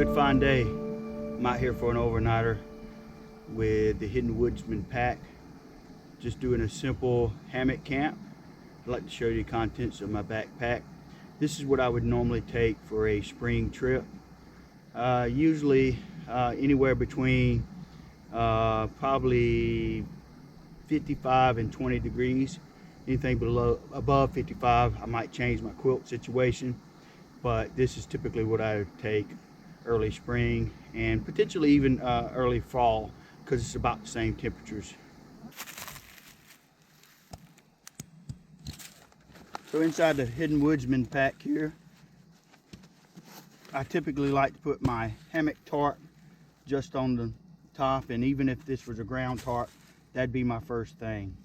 Good fine day. I'm out here for an overnighter with the Hidden Woodsman pack. Just doing a simple hammock camp. I'd like to show you the contents of my backpack. This is what I would normally take for a spring trip. Usually anywhere between probably 55 and 20 degrees. Anything above 55, I might change my quilt situation, but this is typically what I would take early spring and potentially even early fall, because it's about the same temperatures. So inside the Hidden Woodsman pack here, I typically like to put my hammock tarp just on the top, and even if this was a ground tarp, that'd be my first thing.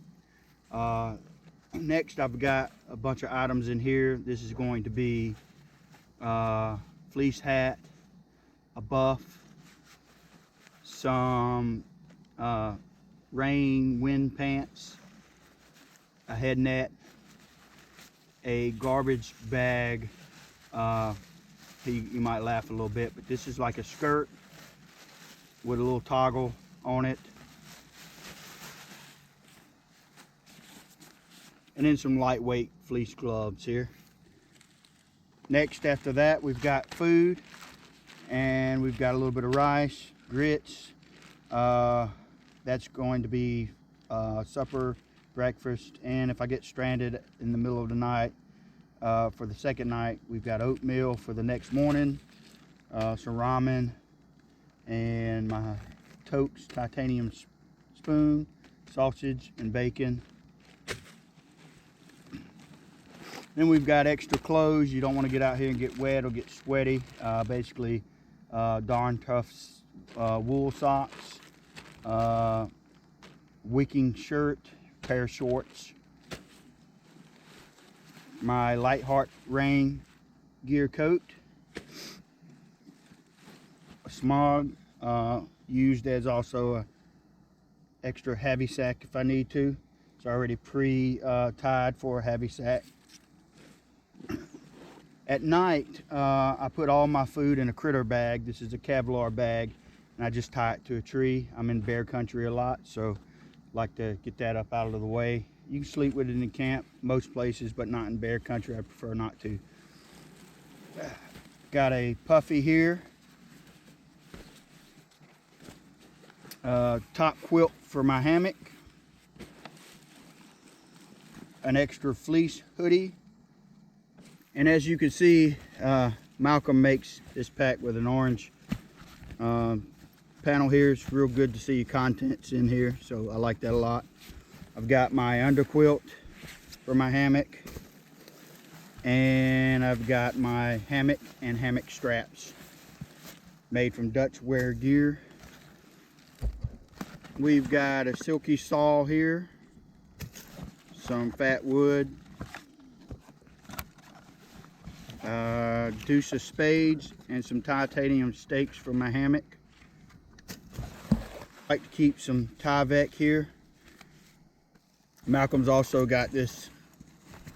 Next, I've got a bunch of items in here. This is going to be fleece hat, a buff, some wind pants, a head net, a garbage bag. You might laugh a little bit, but this is like a skirt with a little toggle on it. And then some lightweight fleece gloves here. Next, after that, we've got food, and we've got a little bit of rice, grits. That's going to be supper, breakfast, and if I get stranded in the middle of the night, for the second night, we've got oatmeal for the next morning, some ramen, and my Totes titanium spoon, sausage, and bacon. Then we've got extra clothes. You don't want to get out here and get wet or get sweaty. Basically, darn tough wool socks, wicking shirt, pair of shorts, my LightHeart rain gear coat, a smog, used as also a extra heavy sack if I need to. It's already pre-tied for a heavy sack. At night, I put all my food in a critter bag. This is a Kevlar bag, and I just tie it to a tree. I'm in bear country a lot, so I like to get that up out of the way. You can sleep with it in camp most places, but not in bear country. I prefer not to. Got a puffy here. Top quilt for my hammock. An extra fleece hoodie. And as you can see, Malcolm makes this pack with an orange panel here. It's real good to see your contents in here, so I like that a lot. I've got my underquilt for my hammock, and I've got my hammock and hammock straps made from Dutchware gear. We've got a silky saw here, some fat wood, deuce of spades, and some titanium stakes for my hammock. I like to keep some Tyvek here. Malcolm's also got this.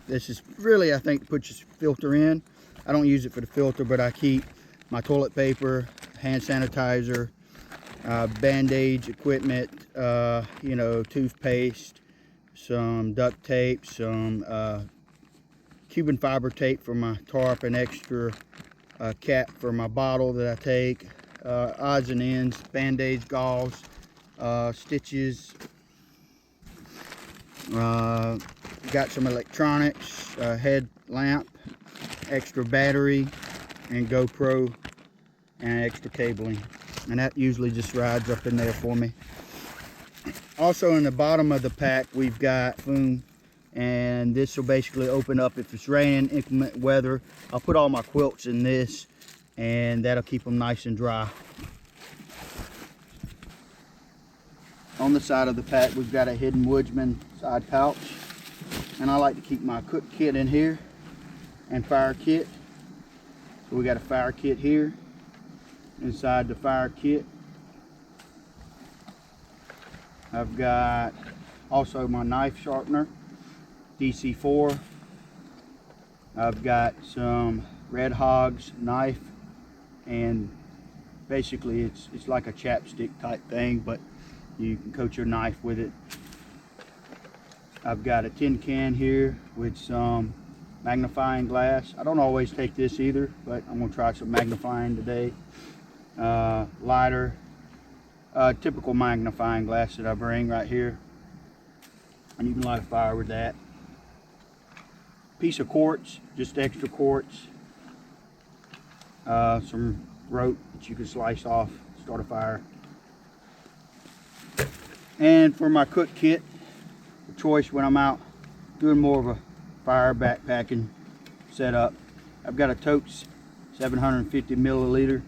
This is really, I think, to put your filter in. I don't use it for the filter, but I keep my toilet paper, hand sanitizer, bandage equipment, you know, toothpaste, some duct tape, some Cuban fiber tape for my tarp, an extra cap for my bottle that I take, odds and ends, band-aids, gauze, stitches. Got some electronics, headlamp, extra battery, and GoPro, and extra cabling. And that usually just rides up in there for me. Also in the bottom of the pack, we've got foam, and this will basically open up if it's raining, inclement weather. I'll put all my quilts in this, and that'll keep them nice and dry. On the side of the pack, we've got a Hidden Woodsman side pouch, and I like to keep my cook kit in here and fire kit. So we got a fire kit here. Inside the fire kit, I've got also my knife sharpener, DC4. I've got some Red Hog's knife and Basically it's like a chapstick type thing, but you can coat your knife with it. I've got a tin can here with some magnifying glass. I don't always take this either, but I'm gonna try some magnifying today. Lighter, typical magnifying glass that I bring right here, and you can light a fire with that. Piece of quartz, just extra quartz. Some rope that you can slice off, start a fire. And for my cook kit, the choice when I'm out doing more of a fire backpacking setup, I've got a totes 750 milliliter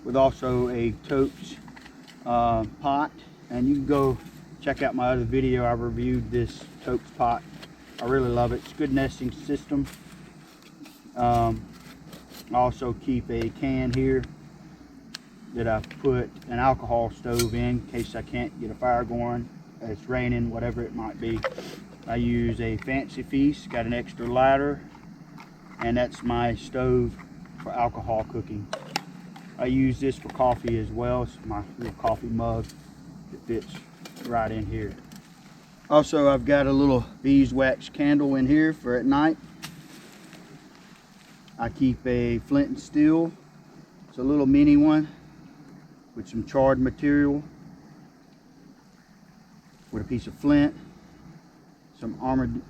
with also a totes pot, and you can go check out my other video. I reviewed this totes pot. I really love it. It's a good nesting system. I also keep a can here that I put an alcohol stove in case I can't get a fire going. It's raining, whatever it might be. I use a Fancy Feast, got an extra lighter, and that's my stove for alcohol cooking. I use this for coffee as well. It's my little coffee mug that fits right in here. Also, I've got a little beeswax candle in here for at night. I keep a flint and steel. It's a little mini one with some charred material, with a piece of flint, some armored,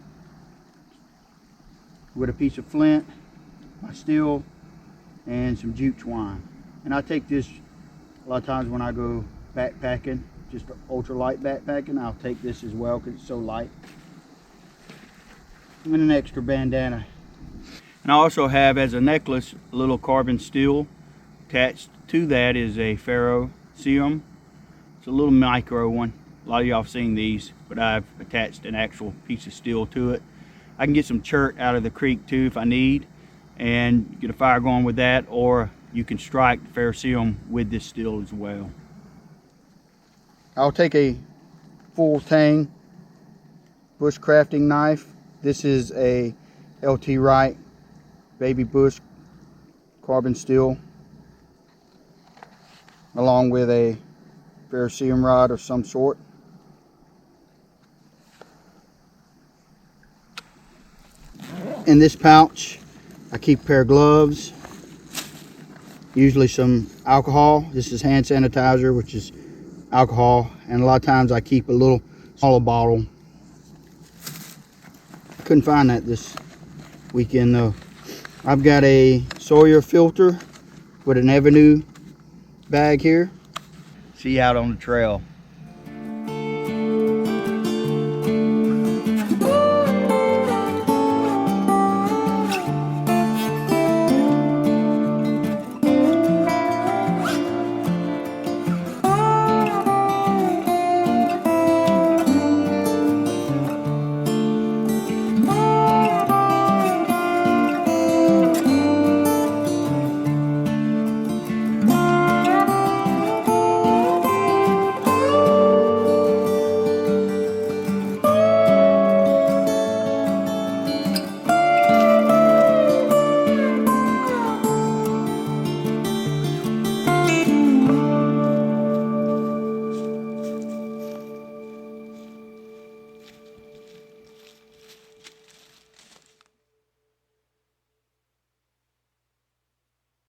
with a piece of flint, my steel, and some jute twine. And I take this a lot of times when I go backpacking, just ultralight backpacking. I'll take this as well because it's so light. And an extra bandana. And I also have as a necklace a little carbon steel. Attached to that is a ferro serum. It's a little micro one. A lot of y'all have seen these, but I've attached an actual piece of steel to it. I can get some chert out of the creek too if I need, and get a fire going with that, or you can strike the ferrocerium with this steel as well. I'll take a full tang bushcrafting knife. This is a LT Wright baby bush carbon steel, along with a ferrocerium rod of some sort. In this pouch, I keep a pair of gloves, usually some alcohol. This is hand sanitizer, which is alcohol, and a lot of times I keep a little smaller bottle. Couldn't find that this weekend though. I've got a Sawyer filter with an Avenue bag here. See you out on the trail.